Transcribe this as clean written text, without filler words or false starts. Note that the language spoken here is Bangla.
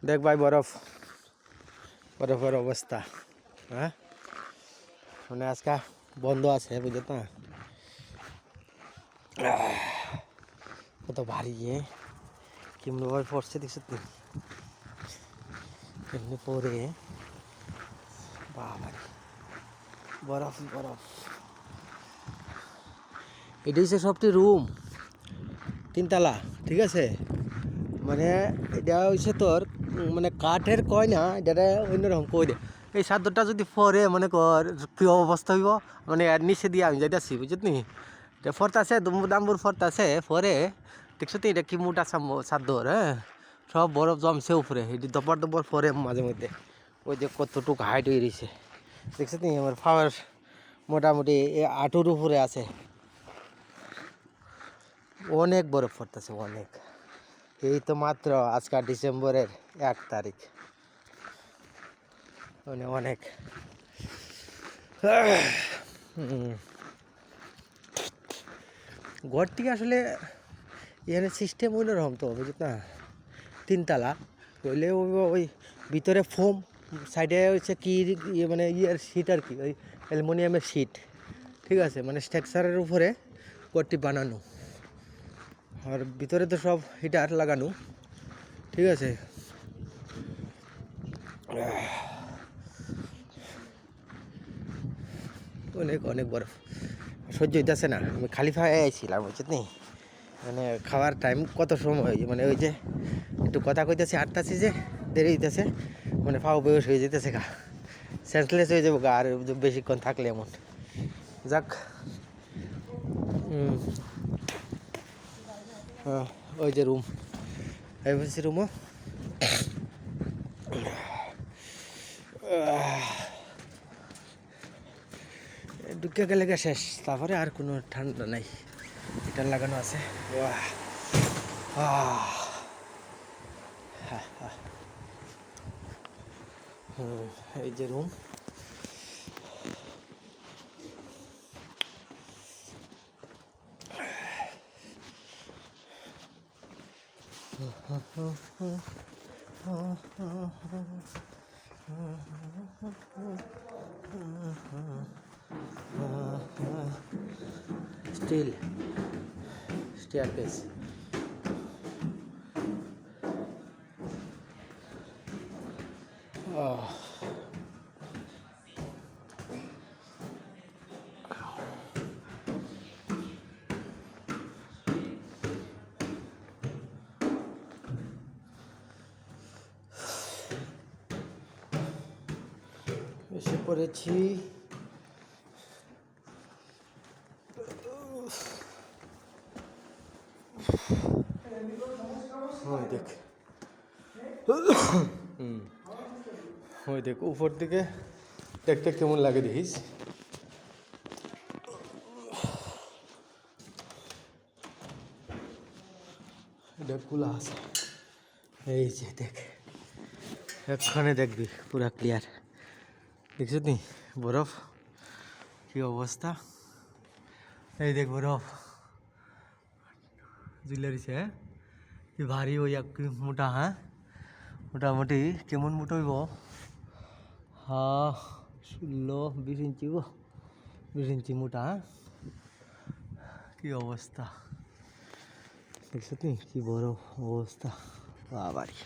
দেখ ভাই বরফের অবস্থা। হ্যাঁ, মানে আজকে বন্ধ আছে বুঝলি না, কত ভারী কেমনি ভাবে পড়ছে দেখছো তুই, কেমনি পরে বাবা, বরফ বরফ। এটা হচ্ছে সবটি রুম, 3 তলা, ঠিক আছে। মানে এটা হচ্ছে তোর মানে কাঠের কয় না, এটা অন্যরকম কই দে। এই সাদ্যটা যদি পরে মনে কর কি অবস্থা হইব, মানে এর নিচে দিয়ে আমি যাইতেছি বুঝলি, এটা ফর্ত আছে দাম্বুর ফর্ত আছে পরে দেখছো তো, এটা কি মোটা সাদ্যর। হ্যাঁ, সব বরফ জমছে উপরে, এটি দপর দপর পরে মাঝে মধ্যে। ওই যে কতটুকু হাইট হয়ে রয়েছে দেখছো তুমি, আমার পাওয়ার মোটামুটি আঁটুর উপরে আছে। অনেক বরফ পড়তেছে অনেক। এই তো মাত্র আজকাল ডিসেম্বরের 1 তারিখ, মানে অনেক। ঘর থেকে আসলে এখানে সিস্টেম অন্যরকম তো বুঝলি না, 3 তলা হইলে ওই ভিতরে ফোম, সাইডে হচ্ছে কি মানে ইয়ের শিট আর কি, ওই অ্যালুমিনিয়ামের শিট, ঠিক আছে, মানে স্ট্রাকচারের উপরে ঘরটি বানানো, আর ভিতরে তো সব হিটার লাগানো, ঠিক আছে। অনেক অনেক বরফ, সহ্য হইতেছে না। আমি খালি ফায়ে আইছিলাম বুঝলি, মানে খাওয়ার টাইম কত সময়, মানে ওই যে একটু কথা কইতেছে আটটাছি যে দেরি হইতেছে, মানে ফাও বয়স হয়ে যেতেছে গা, সেন্সলেস হয়ে যাবো গা আর বেশিক্ষণ থাকলে এমন। যাক, হ্যাঁ, ওই যে রুম, এই বলছি রুমও ঢুকে গেলে শেষ, তারপরে আর কোনো ঠান্ডা নাই, এটা লাগানো আছে। এই যে রুম, স্টিল স্টেয়ারকেস। এসে পড়েছি। ওই দেখ, ওই দেখ উপর দিকে দেখতে কেমন লাগে দেখিস। এটা খোলা আছে, এই যে দেখ, এখানে দেখবি পুরা ক্লিয়ার, দেখছো নি বরফ কি অবস্থা। এই দেখ বরফ জুলারিছে, হ্যাঁ কি ভারী ওই কি মোটা। হ্যাঁ, মোটামুটি কেমন মোটা হইব, 16-20 ইঞ্চি, 20 ইঞ্চি মোটা। হ্যাঁ, কি অবস্থা দেখছো তুমি, কি বড় অবস্থা বাবারি।